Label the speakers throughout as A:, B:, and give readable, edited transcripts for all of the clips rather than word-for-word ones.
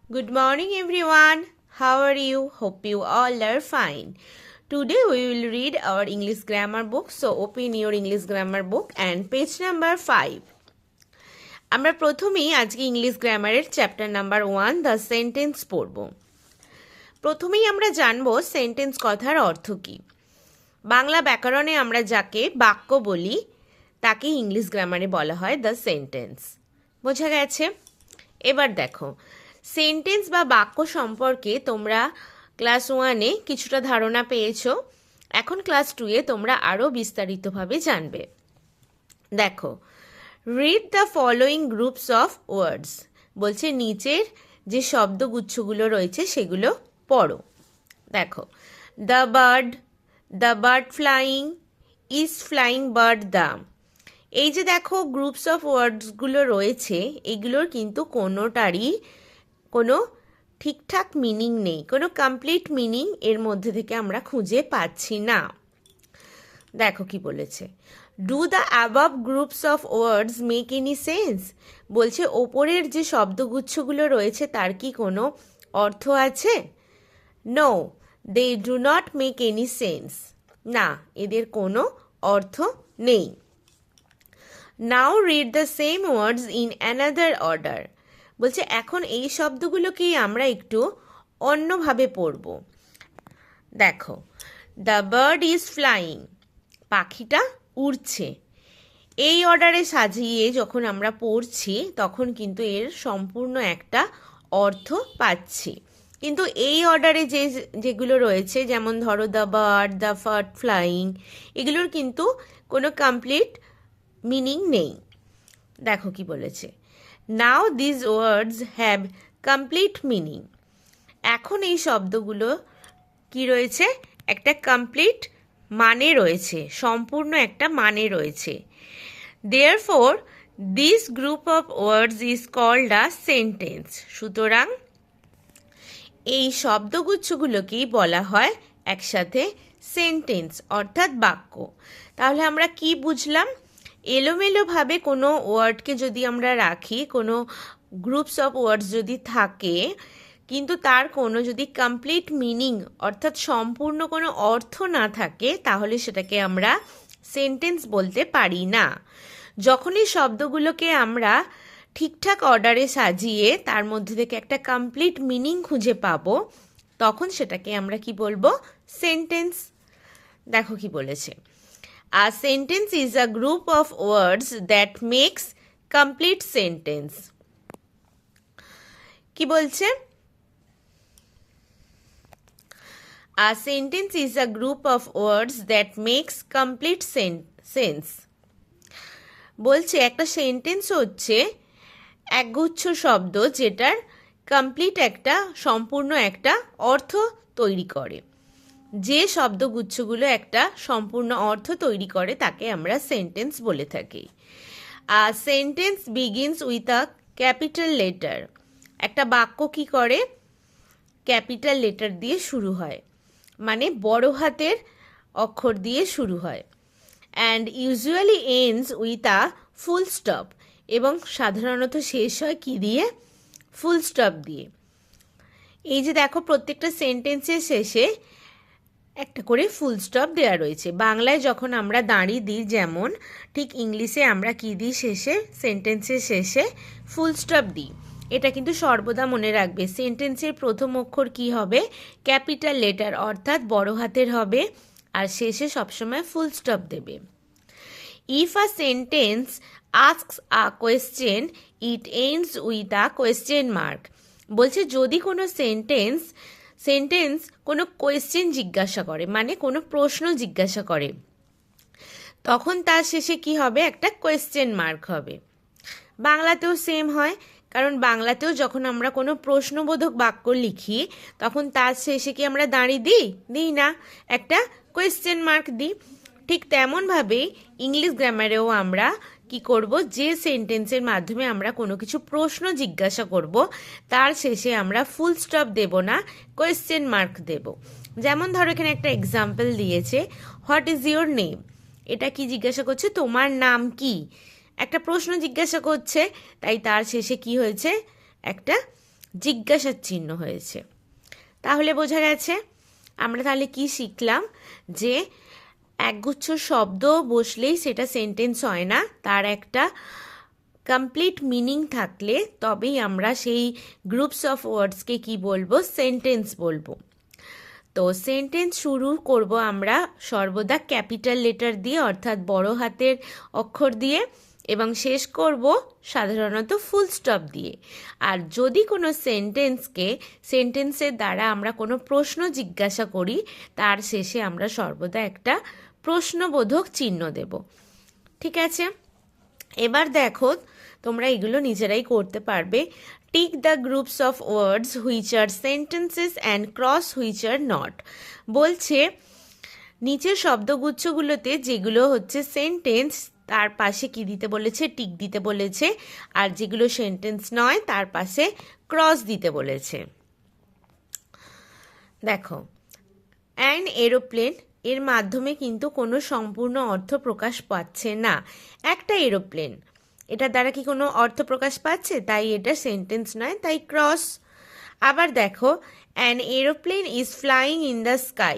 A: Good morning, everyone. How are you? Hope you all are fine. Today we will read our English grammar book. So open your English grammar book and page number 5. আমরা প্রথমেই আজকে English গ্রামারের chapter number 1 the sentence পড়ব। প্রথমেই আমরা জানব sentence কথার অর্থ কী। বাংলা ব্যাকরণে আমরা যাকে বাক্য বলি তাকে ইংলিশ গ্রামারে বলা হয় দ্য সেন্টেন্স। বোঝা গেছে? এবার দেখো, সেন্টেন্স বা বাক্য সম্পর্কে তোমরা ক্লাস 1-এ কিছুটা ধারণা পেয়েছো। এখন ক্লাস 2-এ তোমরা আরও বিস্তারিতভাবে জানবে। দেখো, read the following groups of words বলছে, নিচের যে শব্দগুচ্ছগুলো রয়েছে সেগুলো পড়ো। দেখো, the bird flying, is flying bird the. এই যে দেখো গ্রুপস অফ ওয়ার্ডসগুলো রয়েছে, এগুলোর কিন্তু কোনোটারই কোনো ঠিকঠাক মিনিং নেই, কোনো কমপ্লিট মিনিং এর মধ্যে থেকে আমরা খুঁজে পাচ্ছি না। দেখো কি বলেছে, do the above groups of words make any sense. বলছে ওপরের যে শব্দগুচ্ছগুলো রয়েছে তার কি কোনো অর্থ আছে? No, they do not make any sense. না, এদের কোনো অর্থ নেই। Now read the same words in another order. বলছে এখন এই শব্দগুলোকেই আমরা একটু অন্যভাবে পড়ব। দেখো, দ্য বার্ড ইজ ফ্লাইং, পাখিটা উড়ছে। এই অর্ডারে সাজিয়ে যখন আমরা পড়ছি তখন কিন্তু এর সম্পূর্ণ একটা অর্থ পাচ্ছি। কিন্তু এই অর্ডারে যেগুলো রয়েছে, যেমন ধরো দ্য বার্ড, দ্য ফ্লাইং, এগুলোর কিন্তু কোনো কমপ্লিট মিনিং নেই। দেখো কি বলেছে, now this words have complete meaning. এখন এই শব্দগুলো কি রয়েছে, একটা কমপ্লিট মানে রয়েছে, সম্পূর্ণ একটা মানে রয়েছে। Therefore this group of words is called a sentence. সুতরাং এই শব্দগুচ্ছগুলোকেই বলা হয় একসাথে সেন্টেন্স অর্থাৎ বাক্য। তাহলে আমরা কি বুঝলাম? এলোমেলোভাবে কোনো ওয়ার্ডকে যদি আমরা রাখি, কোনো গ্রুপস অফ ওয়ার্ডস যদি থাকে কিন্তু তার কোনো যদি কমপ্লিট মিনিং অর্থাৎ সম্পূর্ণ কোনো অর্থ না থাকে, তাহলে সেটাকে আমরা সেন্টেন্স বলতে পারি না। যখনই শব্দগুলোকে আমরা ঠিকঠাক অর্ডারে সাজিয়ে তার মধ্যে থেকে একটা কমপ্লিট মিনিং খুঁজে পাবো, তখন সেটাকে আমরা কি বলবো? সেন্টেন্স। দেখো কি বলেছে, a sentence is a group of words that makes complete sentence. কি বলছে? A sentence is a group of words that makes complete sense. বলছে একটা সেন্টেন্স হচ্ছে একগুচ্ছ শব্দ যেটার কমপ্লিট একটা সম্পূর্ণ একটা অর্থ তৈরি করে। যে শব্দগুচ্ছগুলো একটা সম্পূর্ণ অর্থ তৈরি করে তাকে আমরা সেন্টেন্স বলে থাকি। A sentence begins with a capital letter. একটা বাক্য কি করে? ক্যাপিটাল লেটার দিয়ে শুরু হয়, মানে বড় হাতের অক্ষর দিয়ে শুরু হয়। And usually ends with a full stop, এবং সাধারণত শেষ হয় কি দিয়ে? ফুল স্টপ দিয়ে। এই যে দেখো প্রত্যেকটা সেন্টেন্সের শেষে একটা করে ফুল স্টপ দেওয়া রয়েছে। বাংলায় যখন আমরা দাঁড়িয়ে দিই যেমন, ঠিক ইংলিশে আমরা কি দিই শেষে? সেন্টেন্সের শেষে ফুল স্টপ দিই। এটা কিন্তু সর্বদা মনে রাখবে, সেন্টেন্সের প্রথম অক্ষর কি হবে? ক্যাপিটাল লেটার অর্থাৎ বড় হাতের হবে, আর শেষে সবসময় ফুল স্টপ দেবে। If a sentence asks a question it ends with a question mark. বলছে যদি কোনো সেন্টেন্স কোনো কোয়েশ্চেন জিজ্ঞাসা করে, মানে কোনো প্রশ্ন জিজ্ঞাসা করে, তখন তার শেষে কি হবে? একটা কোয়েশ্চেন মার্ক হবে। বাংলাতেও সেম হয়, কারণ বাংলাতেও যখন আমরা কোনো প্রশ্নবোধক বাক্য লিখি তখন তার শেষে কি আমরা দাঁড়িয়ে দিই না, একটা কোয়েশ্চেন মার্ক দিই। ঠিক তেমনভাবেই ইংলিশ গ্রামারেও আমরা কি করব? যে সেন্টেন্সের মাধ্যমে আমরা কোনো কিছু প্রশ্ন জিজ্ঞাসা করব তার শেষে আমরা ফুল স্টপ দেব না, কোয়েশ্চেন মার্ক দেব। যেমন ধরো এখানে একটা এক্সাম্পল দিয়েছে, হোয়াট ইজ ইউর নেম। এটা কি জিজ্ঞাসা করছে? তোমার নাম কি? একটা প্রশ্ন জিজ্ঞাসা করছে, তাই তার শেষে কি হয়েছে? একটা জিজ্ঞাসার চিহ্ন হয়েছে। তাহলে বোঝা গেছে আমরা তাহলে কি শিখলাম, যে একগুচ্ছ শব্দ বসলেই সেটা সেন্টেন্স হয় না, তার একটা কমপ্লিট মিনিং থাকলে তবেই আমরা সেই গ্রুপস অফ ওয়ার্ডসকে কি বলবো, সেন্টেন্স বলবো। তো সেন্টেন্স শুরু করব আমরা সর্বদা ক্যাপিটাল লেটার দিয়ে, অর্থাৎ বড় হাতের অক্ষর দিয়ে, এবং শেষ করব সাধারণত ফুল স্টপ দিয়ে। আর যদি কোনো সেন্টেন্সের দ্বারা আমরা কোনো প্রশ্ন জিজ্ঞাসা করি, তার শেষে আমরা সর্বদা একটা প্রশ্নবোধক চিহ্ন দেব। ঠিক আছে, এবার দেখো তোমরা এগুলো নিজেরাই করতে পারবে। Tick the groups of words which are sentences and cross which are not. বলছে নিচের শব্দগুচ্ছগুলোতে যেগুলো হচ্ছে সেন্টেন্স তার পাশে কি দিতে বলেছে, টিক দিতে বলেছে, আর যেগুলো সেন্টেন্স নয় তার পাশে ক্রস দিতে বলেছে। দেখো, অ্যান এরোপ্লেন এর মাধ্যমে কিন্তু কোনো সম্পূর্ণ অর্থ প্রকাশ পাচ্ছে না। একটা এরোপ্লেন, এটার দ্বারা কি কোনো অর্থ প্রকাশ পাচ্ছে, তাই এটা সেন্টেন্স নয়, তাই ক্রস। আবার দেখো, an aeroplane is flying in the sky,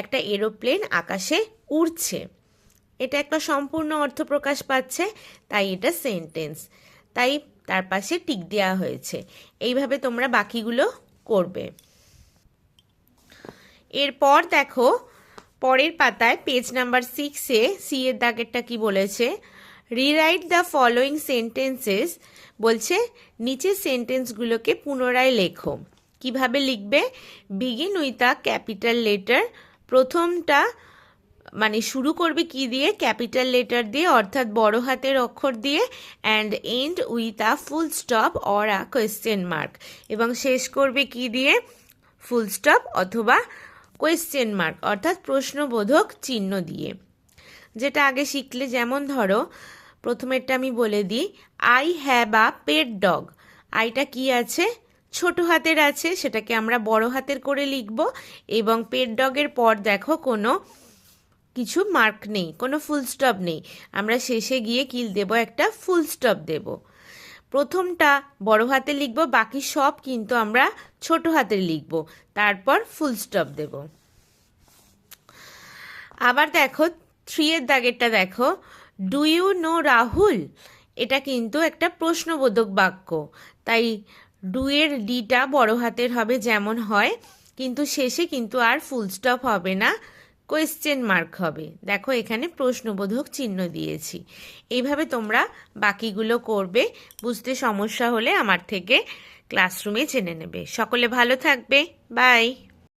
A: একটা এরোপ্লেন আকাশে উড়ছে, এটা একটা সম্পূর্ণ অর্থ প্রকাশ পাচ্ছে, তাই এটা সেন্টেন্স, তাই তার পাশে টিক দেওয়া হয়েছে। এইভাবে তোমরা বাকিগুলো করবে। এরপর দেখো পরের পাতায় পেজ নাম্বার 6-এ সি এর দাগেরটা কি বলেছে, রিরাইট দ্য ফলোয়িং সেন্টেন্সেস। বলছে নিচের সেন্টেন্সগুলোকে পুনরায় লেখো। কিভাবে লিখবে, begin with a capital letter, প্রথমটা মানে শুরু করবে কি দিয়ে, ক্যাপিটাল লেটার দিয়ে অর্থাৎ বড় হাতের অক্ষর দিয়ে, and end with a full stop or a question mark, এবং শেষ করবে কি দিয়ে, ফুল স্টপ অথবা কোয়েশ্চেন মার্ক অর্থাৎ প্রশ্নবোধক চিহ্ন দিয়ে। যেটা আগে শিখলে, যেমন ধরো প্রথমেরটা আমি বলে দিই, I have a pet dog. আইটা কি আছে, ছোট হাতের আছে, সেটাকে আমরা বড় হাতের করে লিখব, এবং পেট ডগের পর দেখো কোনো কিছু মার্ক নেই, কোনো ফুল স্টপ নেই, আমরা শেষে গিয়ে কি দেব, একটা ফুল স্টপ দেব। প্রথমটা বড় হাতে লিখব, বাকি সব কিন্তু আমরা ছোট হাতে লিখব, তারপর ফুল স্টপ দেব। আবার দেখো 3-এর দাগেরটা দেখো, ডু ইউ নো রাহুল, এটা কিন্তু একটা প্রশ্নবোধক বাক্য, তাই ডু এর ডিটা বড় হাতের হবে যেমন হয়, কিন্তু শেষে কিন্তু আর ফুল স্টপ হবে না, কোয়েশ্চেন মার্ক হবে। দেখো এখানে প্রশ্নবোধক চিহ্ন দিয়েছি। এইভাবে তোমরা বাকিগুলো করবে। বুঝতে সমস্যা হলে আমার থেকে ক্লাসরুমে জেনে নেবে। সকলে ভালো থাকবে, বাই।